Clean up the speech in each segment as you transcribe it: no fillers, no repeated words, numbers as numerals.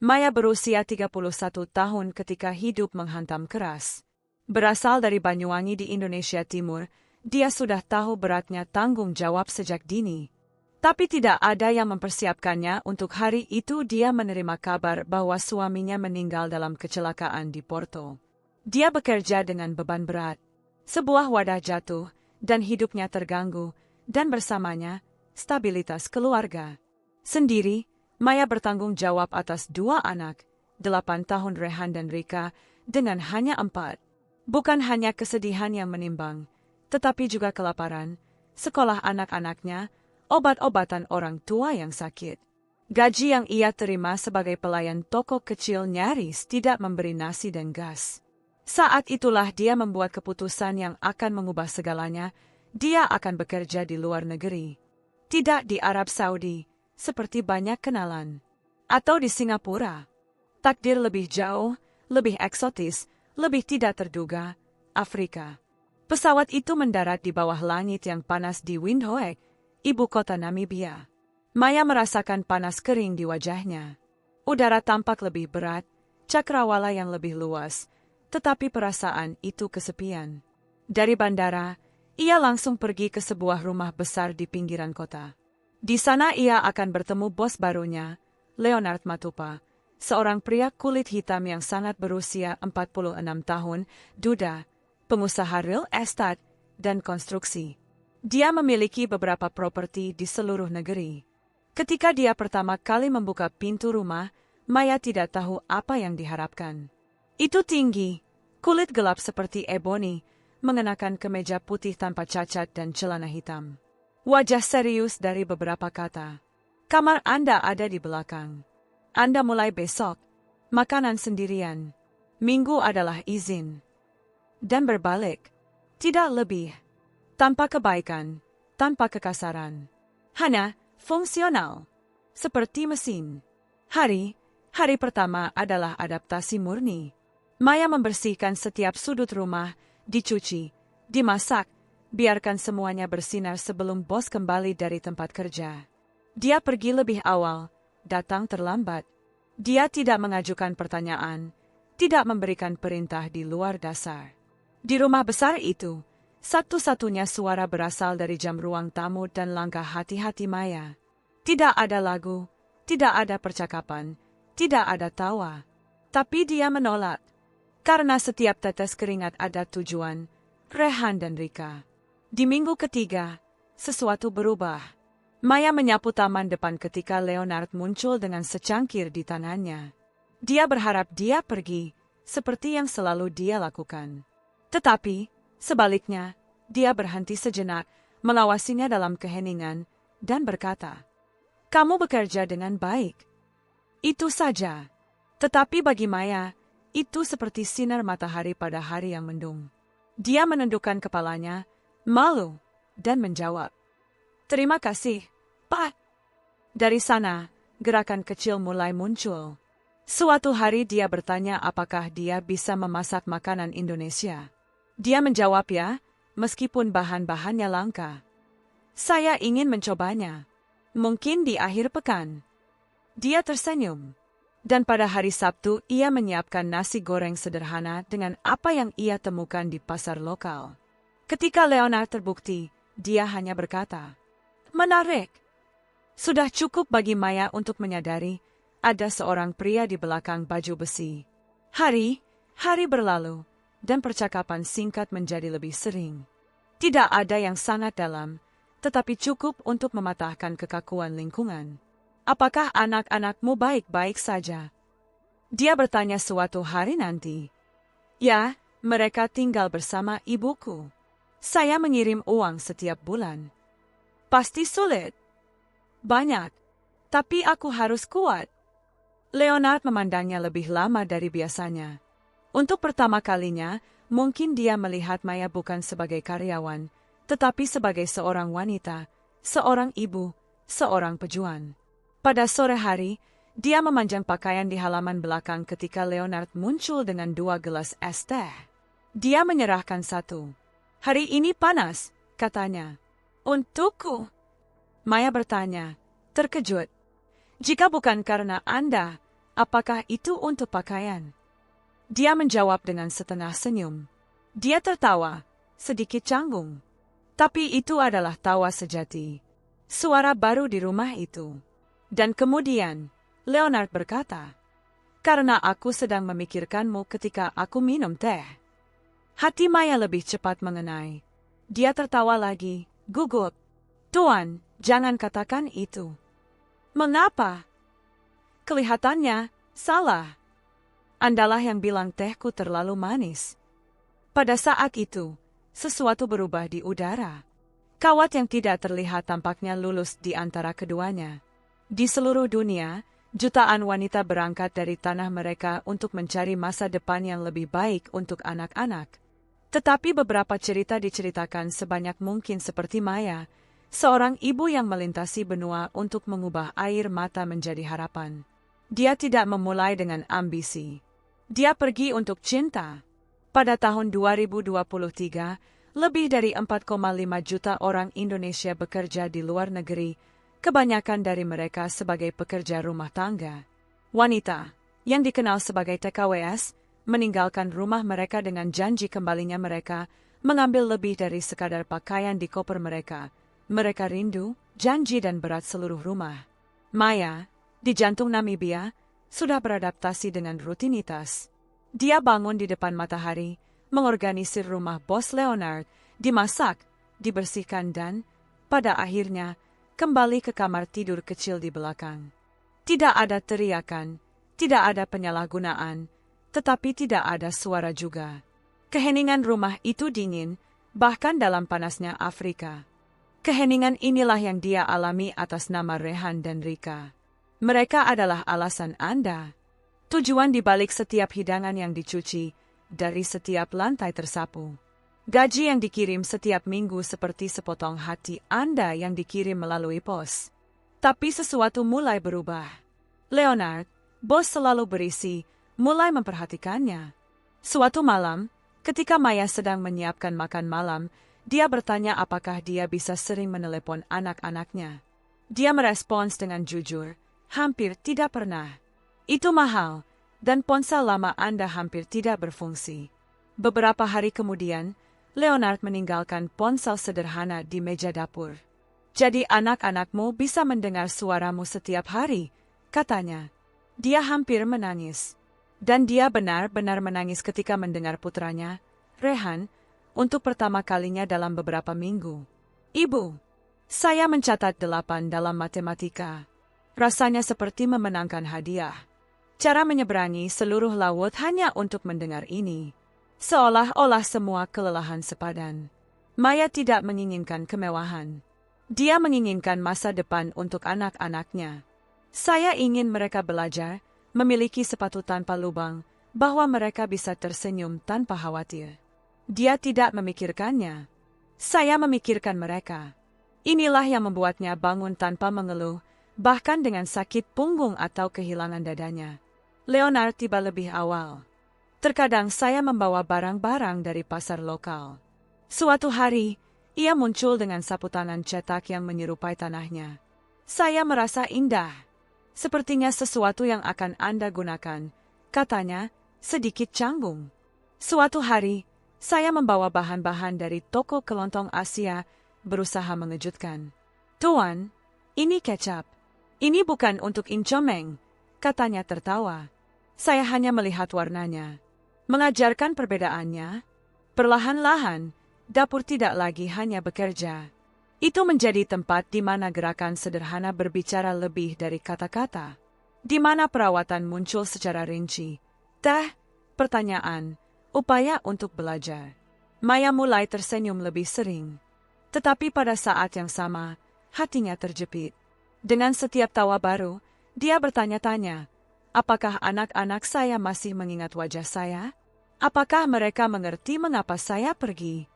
Maya berusia 31 tahun ketika hidup menghantam keras. Berasal dari Banyuwangi di Indonesia Timur, dia sudah tahu beratnya tanggung jawab sejak dini. Tapi tidak ada yang mempersiapkannya untuk hari itu dia menerima kabar bahwa suaminya meninggal dalam kecelakaan di Porto. Dia bekerja dengan beban berat. Sebuah wadah jatuh, dan hidupnya terganggu, dan bersamanya, stabilitas keluarga. Sendiri, Maya bertanggung jawab atas 2 anak, 8 tahun Rehan dan Rika, dengan hanya 4. Bukan hanya kesedihan yang menimbang, tetapi juga kelaparan, sekolah anak-anaknya, obat-obatan orang tua yang sakit. Gaji yang ia terima sebagai pelayan toko kecil nyaris tidak memberi nasi dan gas. Saat itulah dia membuat keputusan yang akan mengubah segalanya. Dia akan bekerja di luar negeri. Tidak di Arab Saudi, seperti banyak kenalan. Atau di Singapura. Takdir lebih jauh, lebih eksotis, lebih tidak terduga, Afrika. Pesawat itu mendarat di bawah langit yang panas di Windhoek, ibu kota Namibia. Maya merasakan panas kering di wajahnya. Udara tampak lebih berat, cakrawala yang lebih luas, tetapi perasaan itu kesepian. Dari bandara, ia langsung pergi ke sebuah rumah besar di pinggiran kota. Di sana ia akan bertemu bos barunya, Leonard Matupa, seorang pria kulit hitam yang sangat berusia 46 tahun, duda, pengusaha real estate, dan konstruksi. Dia memiliki beberapa properti di seluruh negeri. Ketika dia pertama kali membuka pintu rumah, Maya tidak tahu apa yang diharapkan. Itu tinggi, kulit gelap seperti eboni, mengenakan kemeja putih tanpa cacat dan celana hitam. Wajah serius dari beberapa kata. Kamar Anda ada di belakang. Anda mulai besok. Makanan sendirian. Minggu adalah izin. Dan berbalik. Tidak lebih. Tanpa kebaikan, tanpa kekasaran. Hanya fungsional. Seperti mesin. Hari pertama adalah adaptasi murni. Maya membersihkan setiap sudut rumah, dicuci, dimasak, biarkan semuanya bersinar sebelum bos kembali dari tempat kerja. Dia pergi lebih awal, datang terlambat. Dia tidak mengajukan pertanyaan, tidak memberikan perintah di luar dasar. Di rumah besar itu, satu-satunya suara berasal dari jam ruang tamu dan langkah hati-hati Maya. Tidak ada lagu, tidak ada percakapan, tidak ada tawa. Tapi dia menolak. Karena setiap tetes keringat ada tujuan, Rehan dan Rika. Di minggu ketiga, sesuatu berubah. Maya menyapu taman depan ketika Leonard muncul dengan secangkir di tangannya. Dia berharap dia pergi, seperti yang selalu dia lakukan. Tetapi, sebaliknya, dia berhenti sejenak, melawasinya dalam keheningan, dan berkata, "Kamu bekerja dengan baik." Itu saja. Tetapi bagi Maya, itu seperti sinar matahari pada hari yang mendung. Dia menundukkan kepalanya, malu, dan menjawab, "Terima kasih, Pak." Dari sana, gerakan kecil mulai muncul. Suatu hari dia bertanya apakah dia bisa memasak makanan Indonesia. Dia menjawab ya, meskipun bahan-bahannya langka. "Saya ingin mencobanya. Mungkin di akhir pekan." Dia tersenyum. Dan pada hari Sabtu ia menyiapkan nasi goreng sederhana dengan apa yang ia temukan di pasar lokal. Ketika Leonard terbukti, dia hanya berkata, "Menarik." Sudah cukup bagi Maya untuk menyadari ada seorang pria di belakang baju besi. Hari berlalu, dan percakapan singkat menjadi lebih sering. Tidak ada yang sangat dalam, tetapi cukup untuk mematahkan kekakuan lingkungan. "Apakah anak-anakmu baik-baik saja?" Dia bertanya suatu hari nanti. "Ya, mereka tinggal bersama ibuku. Saya mengirim uang setiap bulan." "Pasti sulit." "Banyak. Tapi aku harus kuat." Leonard memandangnya lebih lama dari biasanya. Untuk pertama kalinya, mungkin dia melihat Maya bukan sebagai karyawan, tetapi sebagai seorang wanita, seorang ibu, seorang pejuang. Pada sore hari, dia memanjang pakaian di halaman belakang ketika Leonard muncul dengan 2 gelas es teh. Dia menyerahkan satu. "Hari ini panas," katanya. "Untukku?" Maya bertanya, terkejut. "Jika bukan karena Anda, apakah itu untuk pakaian? Dia menjawab dengan setengah senyum. Dia tertawa, sedikit canggung. Tapi itu adalah tawa sejati. Suara baru di rumah itu. Dan kemudian, Leonard berkata, "Karena aku sedang memikirkanmu ketika aku minum teh." Hati Maya lebih cepat mengenai. Dia tertawa lagi, gugup. "Tuan, jangan katakan itu." "Mengapa?" "Kelihatannya salah. Andalah yang bilang tehku terlalu manis." Pada saat itu, sesuatu berubah di udara. Kawat yang tidak terlihat tampaknya lulus di antara keduanya. Di seluruh dunia, jutaan wanita berangkat dari tanah mereka untuk mencari masa depan yang lebih baik untuk anak-anak. Tetapi beberapa cerita diceritakan sebanyak mungkin seperti Maya, seorang ibu yang melintasi benua untuk mengubah air mata menjadi harapan. Dia tidak memulai dengan ambisi. Dia pergi untuk cinta. Pada tahun 2023, lebih dari 4,5 juta orang Indonesia bekerja di luar negeri, kebanyakan dari mereka sebagai pekerja rumah tangga. Wanita, yang dikenal sebagai TKWS, meninggalkan rumah mereka dengan janji kembalinya mereka, mengambil lebih dari sekadar pakaian di koper mereka. Mereka rindu, janji dan berat seluruh rumah. Maya, di jantung Namibia, sudah beradaptasi dengan rutinitas. Dia bangun di depan matahari, mengorganisir rumah bos Leonard, dimasak, dibersihkan dan, pada akhirnya, kembali ke kamar tidur kecil di belakang. Tidak ada teriakan, tidak ada penyalahgunaan, tetapi tidak ada suara juga. Keheningan rumah itu dingin, bahkan dalam panasnya Afrika. Keheningan inilah yang dia alami atas nama Rehan dan Rika. Mereka adalah alasan Anda. Tujuan di balik setiap hidangan yang dicuci, dari setiap lantai tersapu. Gaji yang dikirim setiap minggu seperti sepotong hati Anda yang dikirim melalui pos. Tapi sesuatu mulai berubah. Leonard, bos selalu berisi, mulai memperhatikannya. Suatu malam, ketika Maya sedang menyiapkan makan malam, dia bertanya apakah dia bisa sering menelepon anak-anaknya. Dia merespons dengan jujur, "Hampir tidak pernah. Itu mahal, dan ponsel lama Anda hampir tidak berfungsi." Beberapa hari kemudian, Leonard meninggalkan ponsel sederhana di meja dapur. "Jadi anak-anakmu bisa mendengar suaramu setiap hari," katanya. Dia hampir menangis. Dan dia benar-benar menangis ketika mendengar putranya, Rehan, untuk pertama kalinya dalam beberapa minggu. "Ibu, saya mencatat 8 dalam matematika. Rasanya seperti memenangkan hadiah. Cara menyeberangi seluruh laut hanya untuk mendengar ini. Seolah-olah semua kelelahan sepadan." Maya tidak menginginkan kemewahan. Dia menginginkan masa depan untuk anak-anaknya. "Saya ingin mereka belajar, memiliki sepatu tanpa lubang, bahwa mereka bisa tersenyum tanpa khawatir." Dia tidak memikirkannya. "Saya memikirkan mereka." Inilah yang membuatnya bangun tanpa mengeluh, bahkan dengan sakit punggung atau kehilangan dadanya. Leonard tiba lebih awal. "Terkadang saya membawa barang-barang dari pasar lokal." Suatu hari, ia muncul dengan sapu tangan cetak yang menyerupai tanahnya. "Saya merasa indah. Sepertinya sesuatu yang akan Anda gunakan," katanya, sedikit canggung. "Suatu hari, saya membawa bahan-bahan dari toko kelontong Asia, berusaha mengejutkan." "Tuan, ini kecap. Ini bukan untuk incomeng," katanya tertawa. "Saya hanya melihat warnanya. Mengajarkan perbedaannya." Perlahan-lahan, dapur tidak lagi hanya bekerja. Itu menjadi tempat di mana gerakan sederhana berbicara lebih dari kata-kata. Di mana perawatan muncul secara rinci. Teh, pertanyaan, upaya untuk belajar. Maya mulai tersenyum lebih sering. Tetapi pada saat yang sama, hatinya terjepit. Dengan setiap tawa baru, dia bertanya-tanya, apakah anak-anak saya masih mengingat wajah saya? Apakah mereka mengerti mengapa saya pergi?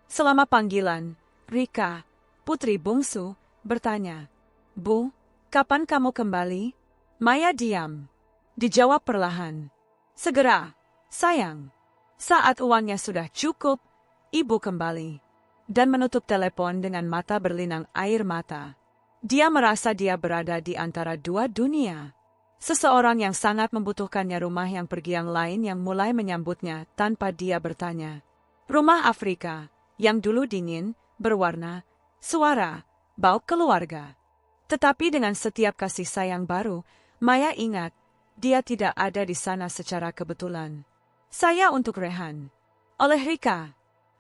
Selama panggilan, Rika, putri bungsu, bertanya, "Bu, kapan kamu kembali?" Maya diam. Dijawab perlahan, "Segera, sayang." Saat uangnya sudah cukup, ibu kembali. Dan menutup telepon dengan mata berlinang air mata. Dia merasa dia berada di antara dua dunia. Seseorang yang sangat membutuhkannya, rumah yang pergi yang lain yang mulai menyambutnya tanpa dia bertanya. Rumah Afrika, yang dulu dingin, berwarna, suara, bau keluarga. Tetapi dengan setiap kasih sayang baru, Maya ingat, dia tidak ada di sana secara kebetulan. Saya untuk Rehan. Oleh Rika.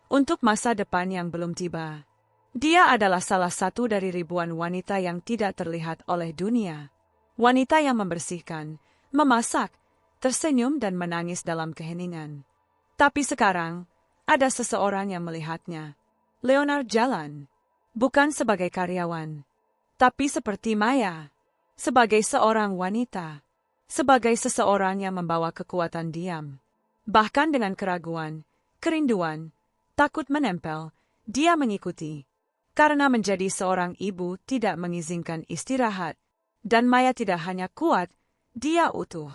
Untuk masa depan yang belum tiba. Dia adalah salah satu dari ribuan wanita yang tidak terlihat oleh dunia. Wanita yang membersihkan, memasak, tersenyum dan menangis dalam keheningan. Tapi sekarang, ada seseorang yang melihatnya. Leonard jalan. Bukan sebagai karyawan. Tapi seperti Maya. Sebagai seorang wanita. Sebagai seseorang yang membawa kekuatan diam. Bahkan dengan keraguan, kerinduan, takut menempel, dia mengikuti. Karena menjadi seorang ibu tidak mengizinkan istirahat. Dan Maya tidak hanya kuat, dia utuh.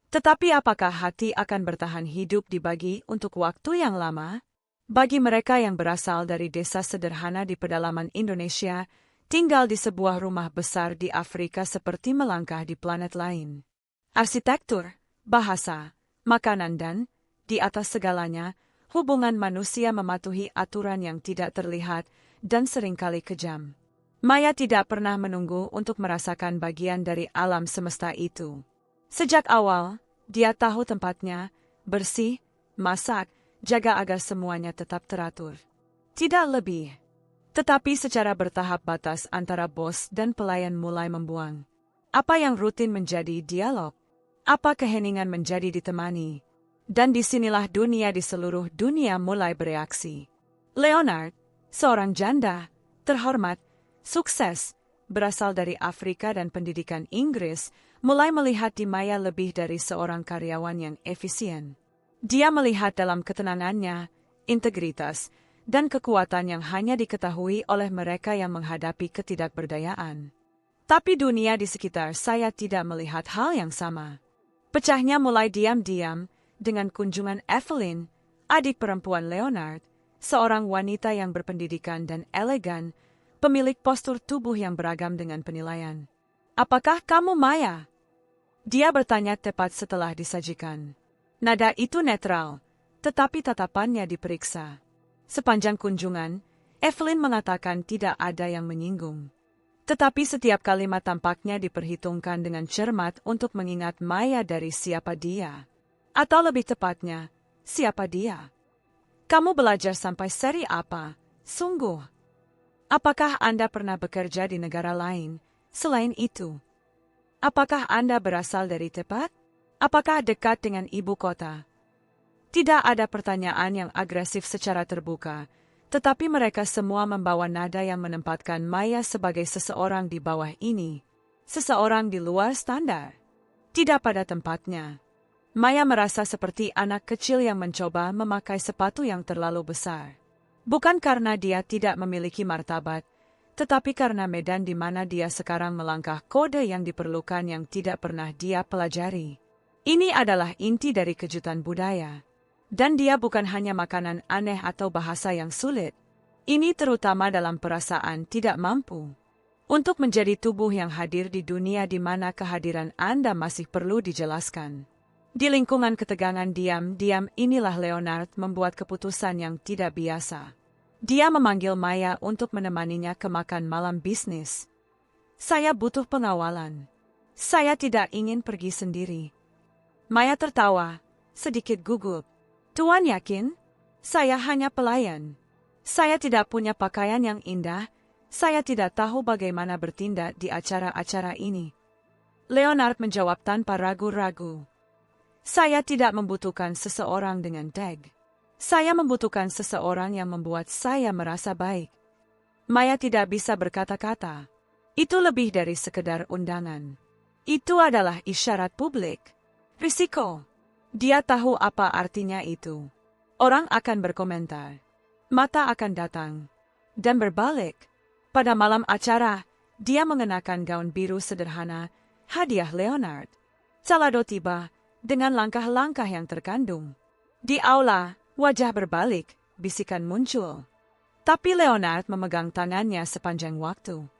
Tetapi apakah hati akan bertahan hidup dibagi untuk waktu yang lama? Bagi mereka yang berasal dari desa sederhana di pedalaman Indonesia, tinggal di sebuah rumah besar di Afrika seperti melangkah di planet lain. Arsitektur, bahasa, makanan dan, di atas segalanya, hubungan manusia mematuhi aturan yang tidak terlihat dan seringkali kejam. Maya tidak pernah menunggu untuk merasakan bagian dari alam semesta itu. Sejak awal, dia tahu tempatnya, bersih, masak, jaga agar semuanya tetap teratur. Tidak lebih. Tetapi secara bertahap batas antara bos dan pelayan mulai membuang. Apa yang rutin menjadi dialog? Apa keheningan menjadi ditemani? Dan disinilah dunia di seluruh dunia mulai bereaksi. Leonard, seorang janda, terhormat, sukses, berasal dari Afrika dan pendidikan Inggris, mulai melihat di Maya lebih dari seorang karyawan yang efisien. Dia melihat dalam ketenangannya, integritas, dan kekuatan yang hanya diketahui oleh mereka yang menghadapi ketidakberdayaan. Tapi dunia di sekitar saya tidak melihat hal yang sama. Pecahnya mulai diam-diam dengan kunjungan Evelyn, adik perempuan Leonard, seorang wanita yang berpendidikan dan elegan, pemilik postur tubuh yang beragam dengan penilaian. Apakah kamu Maya? Dia bertanya tepat setelah disajikan. Nada itu netral, tetapi tatapannya diperiksa. Sepanjang kunjungan, Evelyn mengatakan tidak ada yang menyinggung. Tetapi setiap kalimat tampaknya diperhitungkan dengan cermat untuk mengingat Maya dari siapa dia. Atau lebih tepatnya, siapa dia? Kamu belajar sampai seri apa? Sungguh. Apakah Anda pernah bekerja di negara lain selain itu? Apakah Anda berasal dari Tepat? Apakah dekat dengan ibu kota? Tidak ada pertanyaan yang agresif secara terbuka, tetapi mereka semua membawa nada yang menempatkan Maya sebagai seseorang di bawah ini, seseorang di luar standar, tidak pada tempatnya. Maya merasa seperti anak kecil yang mencoba memakai sepatu yang terlalu besar. Bukan karena dia tidak memiliki martabat, tetapi karena medan di mana dia sekarang melangkah kode yang diperlukan yang tidak pernah dia pelajari. Ini adalah inti dari kejutan budaya. Dan dia bukan hanya makanan aneh atau bahasa yang sulit. Ini terutama dalam perasaan tidak mampu. Untuk menjadi tubuh yang hadir di dunia di mana kehadiran Anda masih perlu dijelaskan. Di lingkungan ketegangan diam-diam inilah Leonard membuat keputusan yang tidak biasa. Dia memanggil Maya untuk menemaninya ke makan malam bisnis. Saya butuh pengawalan. Saya tidak ingin pergi sendiri. Maya tertawa, sedikit gugup. Tuan yakin? Saya hanya pelayan. Saya tidak punya pakaian yang indah. Saya tidak tahu bagaimana bertindak di acara-acara ini. Leonard menjawab tanpa ragu-ragu. Saya tidak membutuhkan seseorang dengan tag. Saya membutuhkan seseorang yang membuat saya merasa baik. Maya tidak bisa berkata-kata. Itu lebih dari sekedar undangan. Itu adalah isyarat publik. Risiko. Dia tahu apa artinya itu. Orang akan berkomentar. Mata akan datang. Dan berbalik. Pada malam acara, dia mengenakan gaun biru sederhana, hadiah Leonard. Salado tiba, dengan langkah-langkah yang terkandung. Di aula, wajah berbalik, bisikan muncul. Tapi Leonard memegang tangannya sepanjang waktu.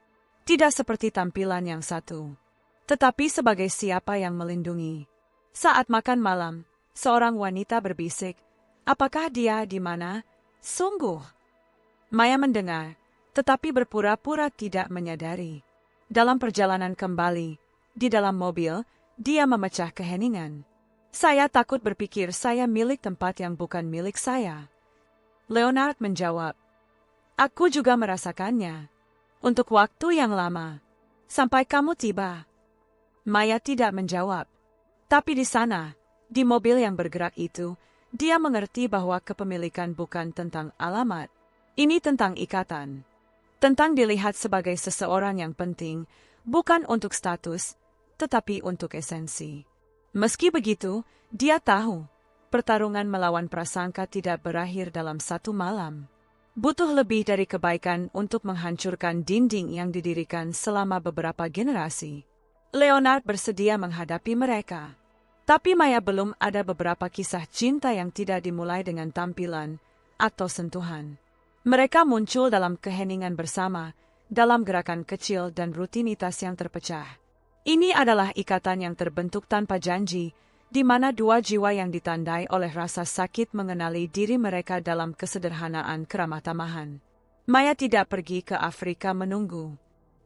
Tidak seperti tampilan yang satu. tetapi sebagai siapa yang melindungi. Saat makan malam, seorang wanita berbisik, "Apakah dia di mana?" Sungguh. Maya mendengar, tetapi berpura-pura tidak menyadari. Dalam perjalanan kembali, di dalam mobil, dia memecah keheningan. "Saya takut berpikir saya milik tempat yang bukan milik saya." Leonard menjawab, "Aku juga merasakannya. Untuk waktu yang lama. Sampai kamu tiba." Maya tidak menjawab. Tapi di sana, di mobil yang bergerak itu, dia mengerti bahwa kepemilikan bukan tentang alamat. Ini tentang ikatan. Tentang dilihat sebagai seseorang yang penting, bukan untuk status, tetapi untuk esensi. Meski begitu, dia tahu, pertarungan melawan prasangka tidak berakhir dalam satu malam. Butuh lebih dari kebaikan untuk menghancurkan dinding yang didirikan selama beberapa generasi. Leonard bersedia menghadapi mereka. Tapi Maya belum ada beberapa kisah cinta yang tidak dimulai dengan tampilan atau sentuhan. Mereka muncul dalam keheningan bersama, dalam gerakan kecil dan rutinitas yang terpecah. Ini adalah ikatan yang terbentuk tanpa janji, di mana dua jiwa yang ditandai oleh rasa sakit mengenali diri mereka dalam kesederhanaan keramah tamahan. Maya tidak pergi ke Afrika menunggu.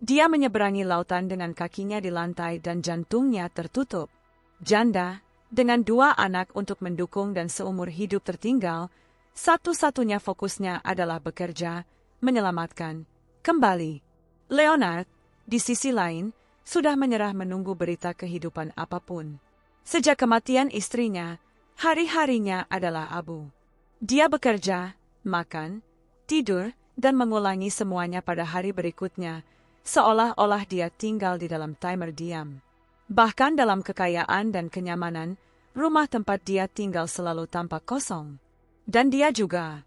Dia menyeberangi lautan dengan kakinya di lantai dan jantungnya tertutup. Janda, dengan dua anak untuk mendukung dan seumur hidup tertinggal, satu-satunya fokusnya adalah bekerja, menyelamatkan, kembali. Leonard, di sisi lain, sudah menyerah menunggu berita kehidupan apapun. Sejak kematian istrinya, hari-harinya adalah abu. Dia bekerja, makan, tidur, dan mengulangi semuanya pada hari berikutnya, seolah-olah dia tinggal di dalam timer diam. Bahkan dalam kekayaan dan kenyamanan, rumah tempat dia tinggal selalu tampak kosong. Dan dia juga.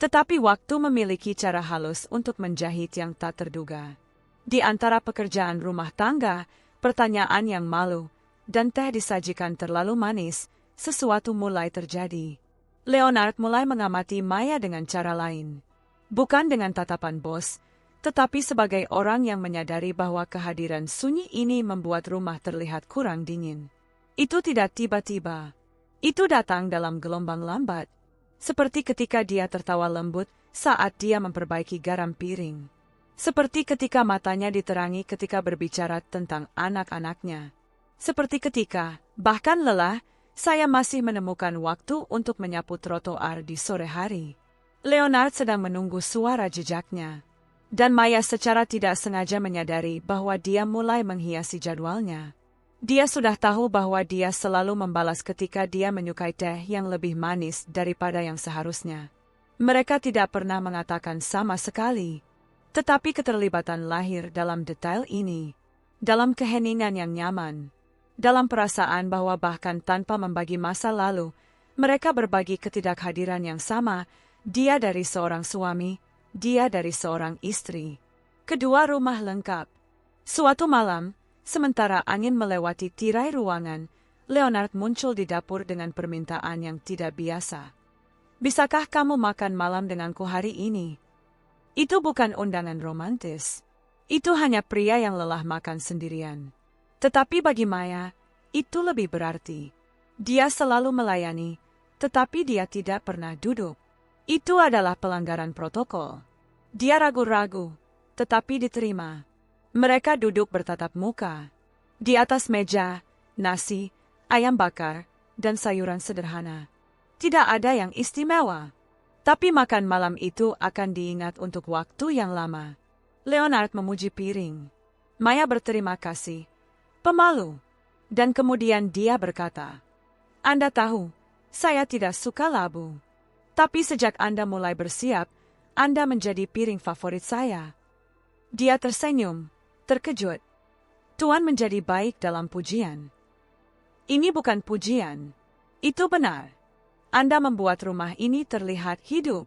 Tetapi waktu memiliki cara halus untuk menjahit yang tak terduga. Di antara pekerjaan rumah tangga, pertanyaan yang malu, dan teh disajikan terlalu manis, sesuatu mulai terjadi. Leonard mulai mengamati Maya dengan cara lain. Bukan dengan tatapan bos, tetapi sebagai orang yang menyadari bahwa kehadiran sunyi ini membuat rumah terlihat kurang dingin. Itu tidak tiba-tiba. Itu datang dalam gelombang lambat. Seperti ketika dia tertawa lembut saat dia memperbaiki garam piring. Seperti ketika matanya diterangi ketika berbicara tentang anak-anaknya. Seperti ketika, bahkan lelah, saya masih menemukan waktu untuk menyapu trotoar di sore hari. Leonard sedang menunggu suara jejaknya. Dan Maya secara tidak sengaja menyadari bahwa dia mulai menghiasi jadwalnya. Dia sudah tahu bahwa dia selalu membalas ketika dia menyukai teh yang lebih manis daripada yang seharusnya. Mereka tidak pernah mengatakan sama sekali. Tetapi keterlibatan lahir dalam detail ini. Dalam keheningan yang nyaman. Dalam perasaan bahwa bahkan tanpa membagi masa lalu, mereka berbagi ketidakhadiran yang sama, dia dari seorang suami, dia dari seorang istri. Kedua rumah lengkap. Suatu malam, sementara angin melewati tirai ruangan, Leonard muncul di dapur dengan permintaan yang tidak biasa. "Bisakah kamu makan malam denganku hari ini?" Itu bukan undangan romantis. Itu hanya pria yang lelah makan sendirian. Tetapi bagi Maya, itu lebih berarti. Dia selalu melayani, tetapi dia tidak pernah duduk. Itu adalah pelanggaran protokol. Dia ragu-ragu, tetapi diterima. Mereka duduk bertatap muka. Di atas meja, nasi, ayam bakar, dan sayuran sederhana. Tidak ada yang istimewa. Tapi makan malam itu akan diingat untuk waktu yang lama. Leonard memuji piring. Maya berterima kasih. Pemalu. Dan kemudian dia berkata, "Anda tahu, saya tidak suka labu. Tapi sejak Anda mulai bersiap, Anda menjadi piring favorit saya." Dia tersenyum, terkejut. Tuan menjadi baik dalam pujian. Ini bukan pujian. Itu benar. Anda membuat rumah ini terlihat hidup.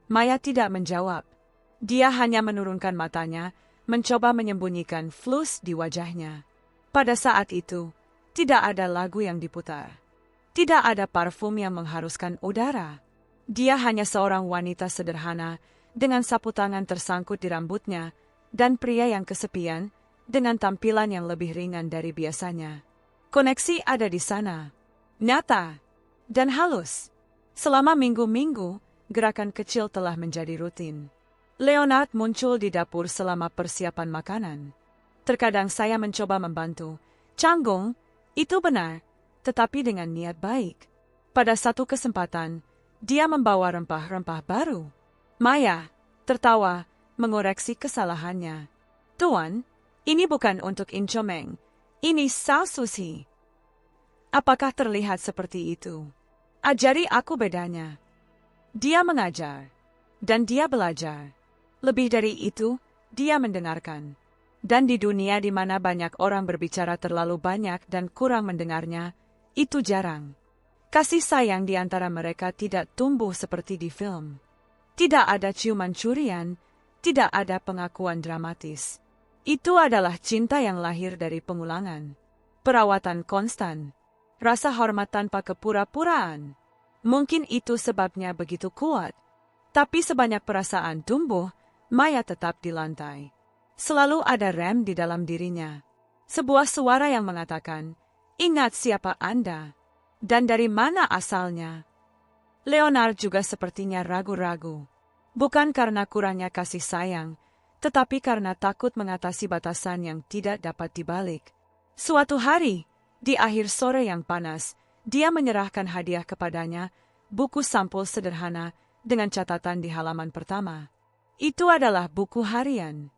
Maya tidak menjawab. Dia hanya menurunkan matanya, mencoba menyembunyikan flus di wajahnya. Pada saat itu, tidak ada lagu yang diputar. Tidak ada parfum yang mengharuskan udara. Dia hanya seorang wanita sederhana, dengan sapu tangan tersangkut di rambutnya, dan pria yang kesepian, dengan tampilan yang lebih ringan dari biasanya. Koneksi ada di sana, nyata, dan halus. Selama minggu-minggu, gerakan kecil telah menjadi rutin. Leonard muncul di dapur selama persiapan makanan. Terkadang saya mencoba membantu. Canggung, itu benar, tetapi dengan niat baik. Pada satu kesempatan, dia membawa rempah-rempah baru. Maya tertawa, mengoreksi kesalahannya. Tuan, ini bukan untuk incomeng, ini saus sushi. Apakah terlihat seperti itu? Ajari aku bedanya. Dia mengajar, dan dia belajar. Lebih dari itu, dia mendengarkan. Dan di dunia di mana banyak orang berbicara terlalu banyak dan kurang mendengarnya, itu jarang. Kasih sayang di antara mereka tidak tumbuh seperti di film. Tidak ada ciuman curian, tidak ada pengakuan dramatis. Itu adalah cinta yang lahir dari pengulangan. Perawatan konstan. Rasa hormat tanpa kepura-puraan. Mungkin itu sebabnya begitu kuat. Tapi sebanyak perasaan tumbuh, Maya tetap di lantai. Selalu ada rem di dalam dirinya. Sebuah suara yang mengatakan, "Ingat siapa Anda, dan dari mana asalnya." Leonard juga sepertinya ragu-ragu. Bukan karena kurangnya kasih sayang, tetapi karena takut mengatasi batasan yang tidak dapat dibalik. Suatu hari, di akhir sore yang panas, dia menyerahkan hadiah kepadanya, buku sampul sederhana dengan catatan di halaman pertama. Itu adalah buku harian.